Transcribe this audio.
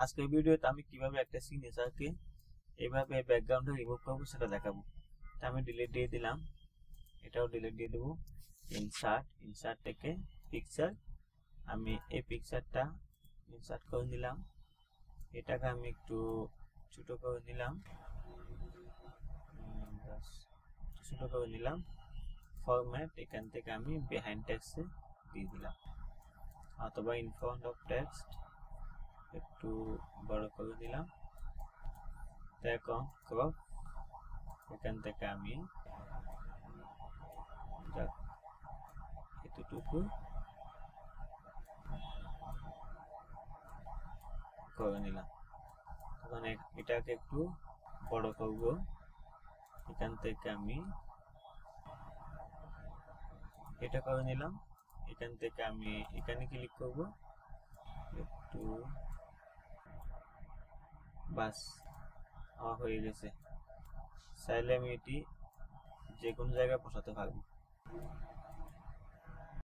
আজকের ভিডিওতে আমি কিভাবে একটা সিগনেচারকে এভাবে ব্যাকগ্রাউন্ডে রিমুভ করবো সেটা দেখাবো। তা আমি ডিলিট দিয়ে দিলাম, এটাও ডিলিট দিয়ে দেবো। ইনসার্ট থেকে পিকচার, আমি এই পিকচারটা ইনসার্ট করে নিলাম, এটাকে আমি একটু ছোট করে নিলাম, ফরম্যাট এখান থেকে আমি বিহাইন্ড টেক্সটে দিয়ে দিলাম, অথবা ইন ফ্রন্ট অফ টেক্সট একটু বড় করে দিলাম। এখন ক্রপ, এখান থেকে আমি এতটুকু করে নিলাম। তখন এটাকে একটু বড় করব, এখান থেকে আমি এটা করে নিলাম। এখান থেকে আমি এখানে ক্লিক করব, একটু বাস আমার হয়ে গেছে। চাইলে আমি এটি যে কোনো জায়গায় বসাতে পারবো।